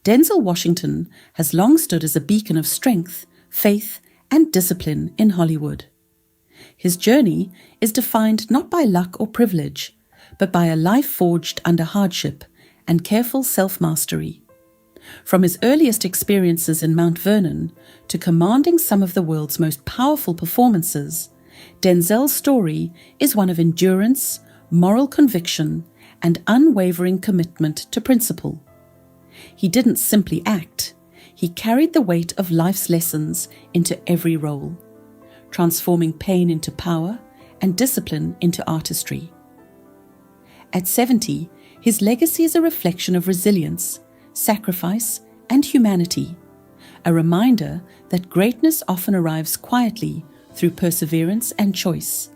Denzel Washington has long stood as a beacon of strength, faith, and discipline in Hollywood. His journey is defined not by luck or privilege, but by a life forged under hardship and careful self-mastery. From his earliest experiences in Mount Vernon to commanding some of the world's most powerful performances, Denzel's story is one of endurance, moral conviction, and unwavering commitment to principle. He didn't simply act, he carried the weight of life's lessons into every role, transforming pain into power and discipline into artistry. At 70, his legacy is a reflection of resilience, sacrifice, and humanity, a reminder that greatness often arrives quietly through perseverance and choice,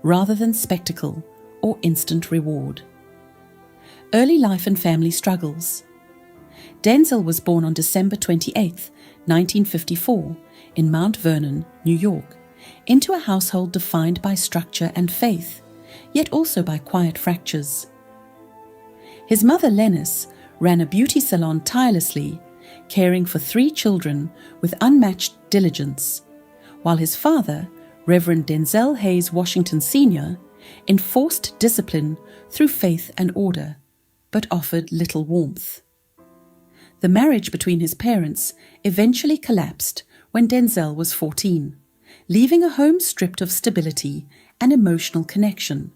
rather than spectacle or instant reward. Early life and family struggles. Denzel was born on December 28, 1954, in Mount Vernon, New York, into a household defined by structure and faith, yet also by quiet fractures. His mother, Lennis, ran a beauty salon tirelessly, caring for 3 children with unmatched diligence, while his father, Reverend Denzel Hayes Washington Sr., enforced discipline through faith and order, but offered little warmth. The marriage between his parents eventually collapsed when Denzel was 14, leaving a home stripped of stability and emotional connection.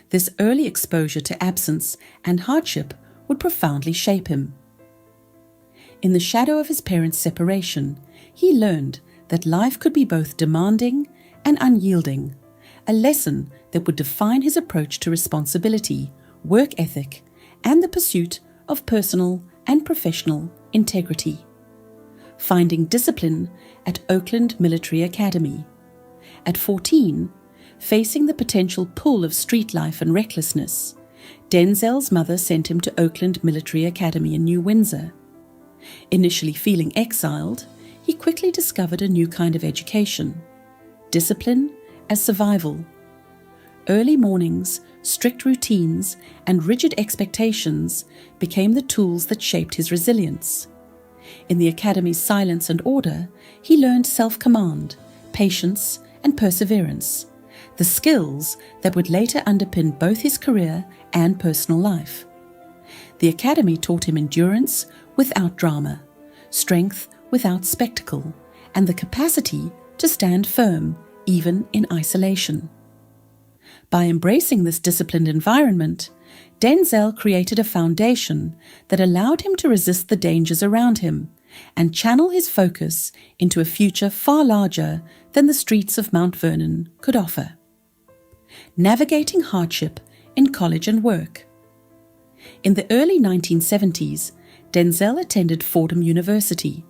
This early exposure to absence and hardship would profoundly shape him. In the shadow of his parents' separation, he learned that life could be both demanding and unyielding, a lesson that would define his approach to responsibility, work ethic, and the pursuit of personal and professional integrity. Finding discipline at Oakland Military Academy. At 14, facing the potential pull of street life and recklessness, Denzel's mother sent him to Oakland Military Academy in New Windsor. Initially feeling exiled, he quickly discovered a new kind of education: discipline as survival. Early mornings, strict routines, and rigid expectations became the tools that shaped his resilience. In the academy's silence and order, he learned self-command, patience, and perseverance, the skills that would later underpin both his career and personal life. The academy taught him endurance without drama, strength without spectacle, and the capacity to stand firm even in isolation. By embracing this disciplined environment, Denzel created a foundation that allowed him to resist the dangers around him and channel his focus into a future far larger than the streets of Mount Vernon could offer. Navigating hardship in college and work. In the early 1970s, Denzel attended Fordham University,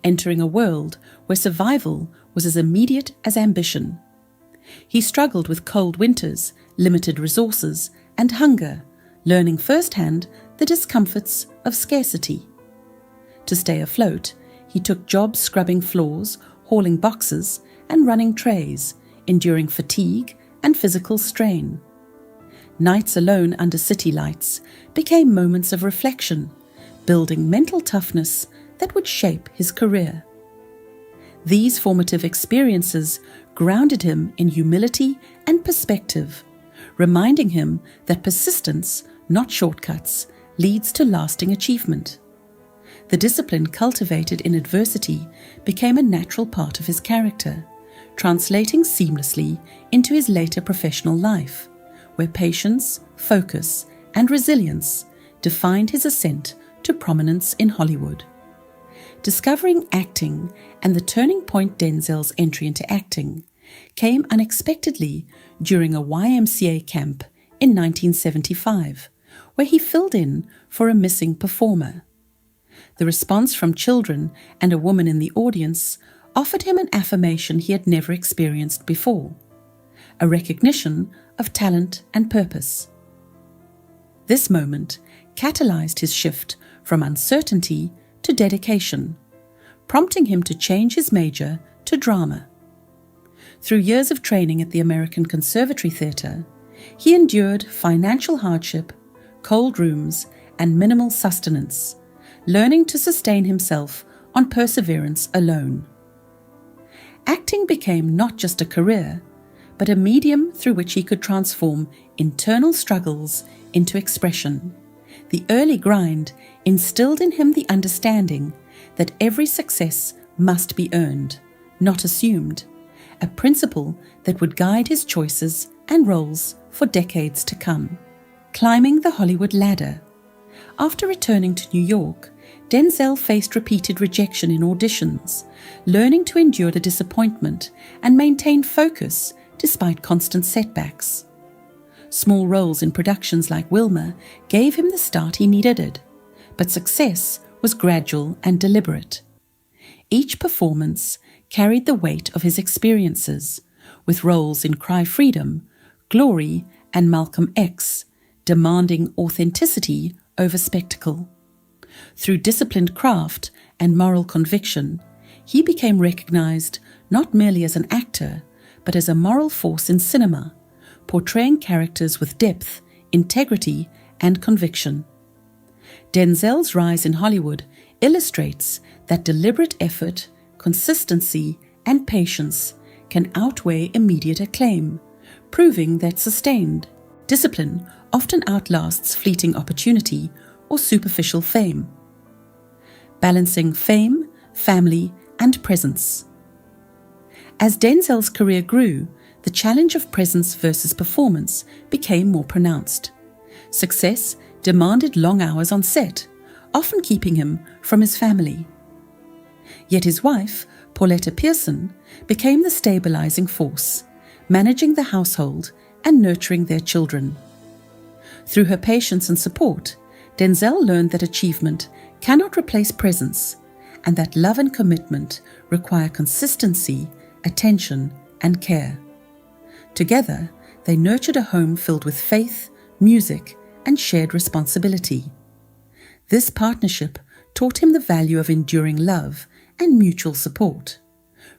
entering a world where survival was as immediate as ambition. He struggled with cold winters, limited resources, and hunger, learning firsthand the discomforts of scarcity. To stay afloat, he took jobs scrubbing floors, hauling boxes, and running trays, enduring fatigue and physical strain. Nights alone under city lights became moments of reflection, building mental toughness that would shape his career. These formative experiences grounded him in humility and perspective, reminding him that persistence, not shortcuts, leads to lasting achievement. The discipline cultivated in adversity became a natural part of his character, translating seamlessly into his later professional life, where patience, focus, and resilience defined his ascent to prominence in Hollywood. Discovering acting and the turning point Denzel's entry into acting came unexpectedly during a YMCA camp in 1975, where he filled in for a missing performer. The response from children and a woman in the audience offered him an affirmation he had never experienced before, a recognition of talent and purpose. This moment catalyzed his shift from uncertainty to dedication, prompting him to change his major to drama. Through years of training at the American Conservatory Theatre, he endured financial hardship, cold rooms, and minimal sustenance, learning to sustain himself on perseverance alone. Acting became not just a career, but a medium through which he could transform internal struggles into expression. The early grind instilled in him the understanding that every success must be earned, not assumed, a principle that would guide his choices and roles for decades to come. Climbing the Hollywood ladder. After returning to New York, Denzel faced repeated rejection in auditions, learning to endure the disappointment and maintain focus despite constant setbacks. Small roles in productions like Wilma gave him the start he needed, but success was gradual and deliberate. Each performance carried the weight of his experiences, with roles in Cry Freedom, Glory, and Malcolm X demanding authenticity over spectacle. Through disciplined craft and moral conviction, he became recognized not merely as an actor, but as a moral force in cinema, portraying characters with depth, integrity, and conviction. Denzel's rise in Hollywood illustrates that deliberate effort, consistency, and patience can outweigh immediate acclaim, proving that sustained discipline often outlasts fleeting opportunity or superficial fame. Balancing fame, family, and presence. As Denzel's career grew, the challenge of presence versus performance became more pronounced. Success demanded long hours on set, often keeping him from his family. Yet his wife, Pauletta Pearson, became the stabilizing force, managing the household and nurturing their children. Through her patience and support, Denzel learned that achievement cannot replace presence, and that love and commitment require consistency, attention, and care. Together, they nurtured a home filled with faith, music, and shared responsibility. This partnership taught him the value of enduring love and mutual support,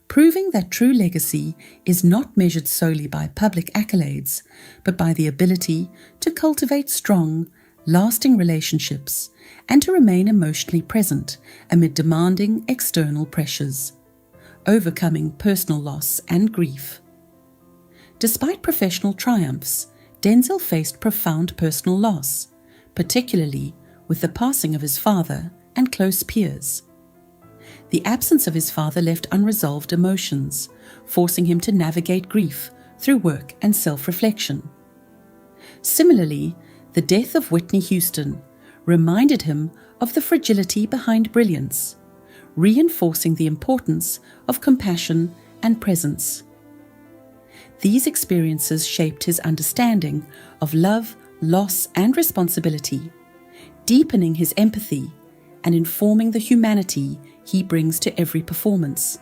proving that true legacy is not measured solely by public accolades, but by the ability to cultivate strong, lasting relationships and to remain emotionally present amid demanding external pressures, overcoming personal loss and grief. Despite professional triumphs, Denzel faced profound personal loss, particularly with the passing of his father and close peers. The absence of his father left unresolved emotions, forcing him to navigate grief through work and self-reflection. Similarly, the death of Whitney Houston reminded him of the fragility behind brilliance, reinforcing the importance of compassion and presence. These experiences shaped his understanding of love, loss, and responsibility, deepening his empathy and informing the humanity he brings to every performance.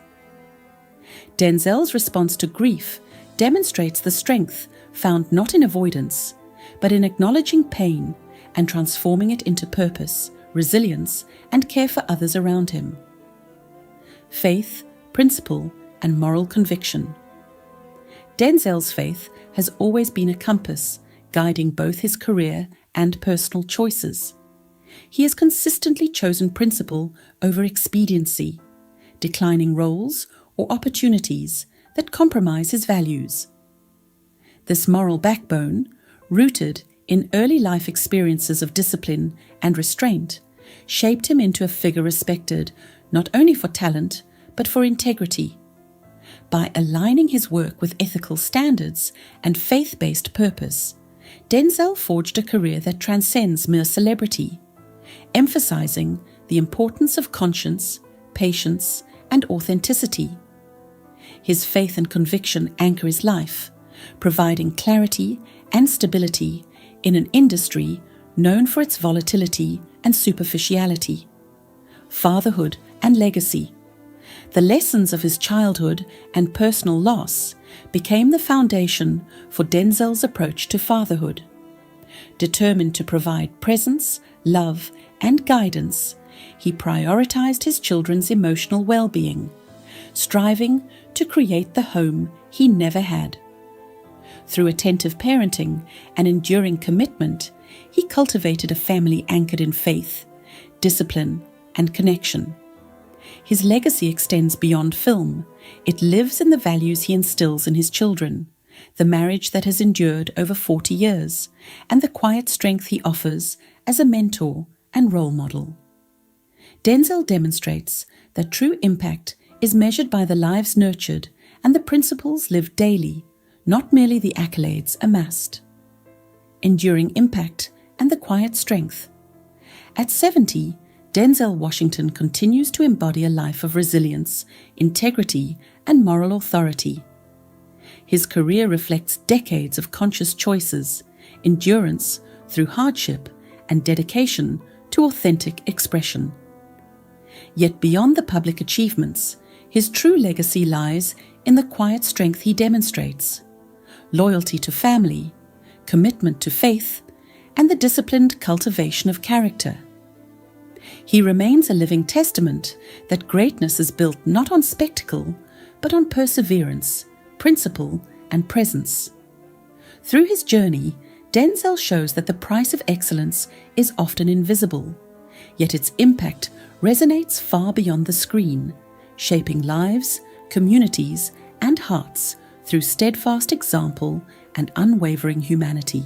Denzel's response to grief demonstrates the strength found not in avoidance, but in acknowledging pain and transforming it into purpose, resilience, and care for others around him. Faith, principle, and moral conviction. Denzel's faith has always been a compass guiding both his career and personal choices. He has consistently chosen principle over expediency, declining roles or opportunities that compromise his values. This moral backbone, rooted in early life experiences of discipline and restraint, shaped him into a figure respected not only for talent but for integrity. By aligning his work with ethical standards and faith-based purpose, Denzel forged a career that transcends mere celebrity, emphasizing the importance of conscience, patience, and authenticity. His faith and conviction anchor his life, providing clarity and stability in an industry known for its volatility and superficiality. Fatherhood and legacy. The lessons of his childhood and personal loss became the foundation for Denzel's approach to fatherhood. Determined to provide presence, love, and guidance, he prioritized his children's emotional well-being, striving to create the home he never had. Through attentive parenting and enduring commitment, he cultivated a family anchored in faith, discipline, and connection. His legacy extends beyond film. It lives in the values he instills in his children, the marriage that has endured over 40 years, and the quiet strength he offers as a mentor and role model. Denzel demonstrates that true impact is measured by the lives nurtured and the principles lived daily, not merely the accolades amassed. Enduring impact and the quiet strength. At 70, Denzel Washington continues to embody a life of resilience, integrity, and moral authority. His career reflects decades of conscious choices, endurance through hardship, and dedication to authentic expression. Yet beyond the public achievements, his true legacy lies in the quiet strength he demonstrates, loyalty to family, commitment to faith, and the disciplined cultivation of character. He remains a living testament that greatness is built not on spectacle, but on perseverance, principle, and presence. Through his journey, Denzel shows that the price of excellence is often invisible, yet its impact resonates far beyond the screen, shaping lives, communities, and hearts through steadfast example and unwavering humanity.